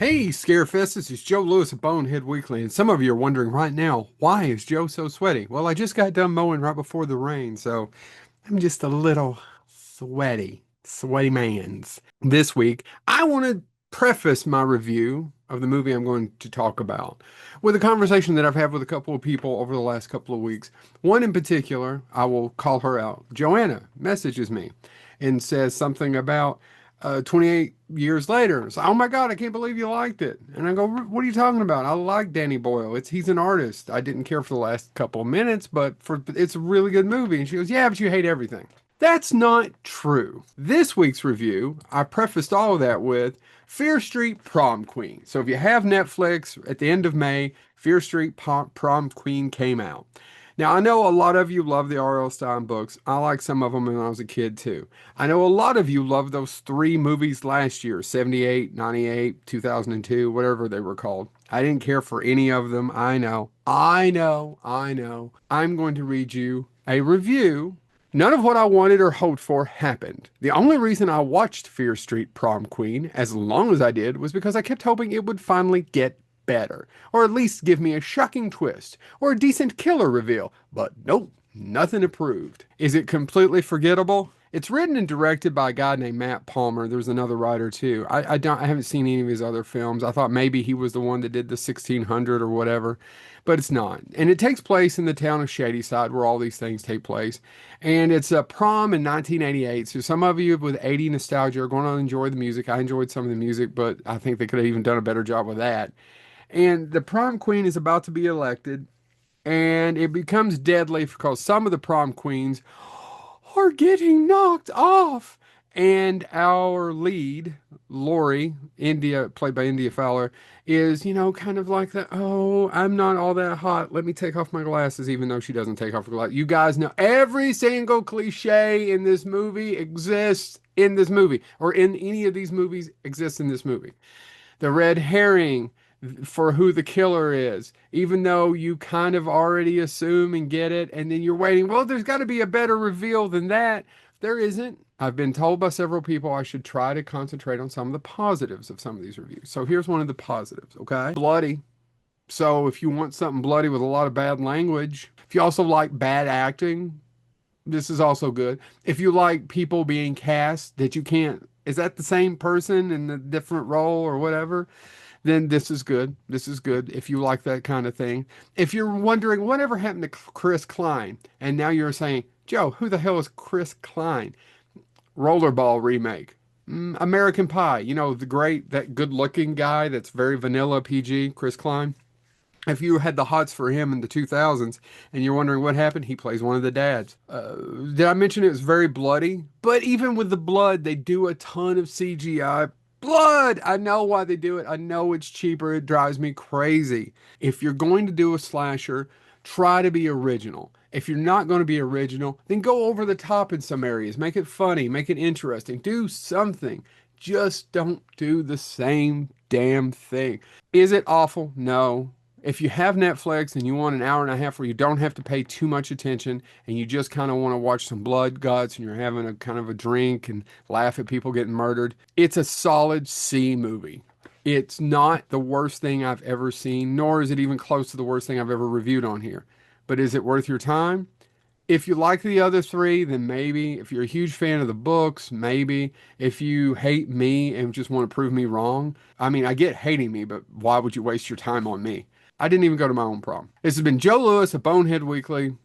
Hey, Scarefest, this is Joe Lewis of Bonehead Weekly, and some of you are wondering right now, why is Joe so sweaty? Well, I just got done mowing right before the rain, so I'm just a little sweaty mans. This week, I want to preface my review of the movie I'm going to talk about with a conversation that I've had with a couple of people over the last couple of weeks. One in particular, I will call her out. Joanna messages me and says something about 28 years later. So, oh my God, I can't believe you liked it. And I go, what are you talking about? I like Danny Boyle. He's an artist. I didn't care for the last couple of minutes, but it's a really good movie. And she goes, yeah, but you hate everything. That's not true. This week's review, I prefaced all of that with Fear Street Prom Queen. So if you have Netflix, at the end of May, Fear Street Prom Queen came out. Now, I know a lot of you love the R.L. Stein books. I like some of them when I was a kid, too. I know a lot of you loved those three movies last year, 78, 98, 2002, whatever they were called. I didn't care for any of them. I know. I'm going to read you a review. None of what I wanted or hoped for happened. The only reason I watched Fear Street Prom Queen as long as I did was because I kept hoping it would finally get better, or at least give me a shocking twist, or a decent killer reveal. But nope, nothing approved. Is it completely forgettable? It's written and directed by a guy named Matt Palmer. There's another writer too. I haven't seen any of his other films. I thought maybe he was the one that did the 1600 or whatever, but it's not. And it takes place in the town of Shadyside where all these things take place. And it's a prom in 1988. So some of you with 80 nostalgia are going to enjoy the music. I enjoyed some of the music, but I think they could have even done a better job with that. And the prom queen is about to be elected, and it becomes deadly because some of the prom queens are getting knocked off. And our lead, Lori, India, played by India Fowler, is, kind of like that. Oh, I'm not all that hot. Let me take off my glasses, even though she doesn't take off her glasses. You guys know every single cliche in this movie exists in this movie, or in any of these movies exists in this movie. The red herring for who the killer is, even though you kind of already assume and get it, and then you're waiting. Well, there's got to be a better reveal than that. There isn't. I've been told by several people I should try to concentrate on some of the positives of some of these reviews. So here's one of the positives, okay? Bloody. So if you want something bloody with a lot of bad language, if you also like bad acting, this is also good. If you like people being cast that you can't, is that the same person in a different role or whatever? Then this is good. This is good if you like that kind of thing. If you're wondering whatever happened to Chris Klein, and now you're saying, Joe, who the hell is Chris Klein? Rollerball remake. American Pie, that good looking guy that's very vanilla PG, Chris Klein. If you had the hots for him in the 2000s and you're wondering what happened, he plays one of the dads. Did I mention it was very bloody? But even with the blood, they do a ton of CGI blood. I know why they do it. I know it's cheaper. It drives me crazy. If you're going to do a slasher, try to be original. If you're not going to be original, then go over the top in some areas. Make it funny, make it interesting. Do something. Just don't do the same damn thing. Is it awful? No. If you have Netflix and you want an hour and a half where you don't have to pay too much attention and you just kind of want to watch some blood, guts, and you're having a kind of a drink and laugh at people getting murdered, it's a solid C movie. It's not the worst thing I've ever seen, nor is it even close to the worst thing I've ever reviewed on here. But is it worth your time? If you like the other three, then maybe. If you're a huge fan of the books, maybe. If you hate me and just want to prove me wrong, I mean, I get hating me, but why would you waste your time on me? I didn't even go to my own prom. This has been Joe Lewis of Bonehead Weekly.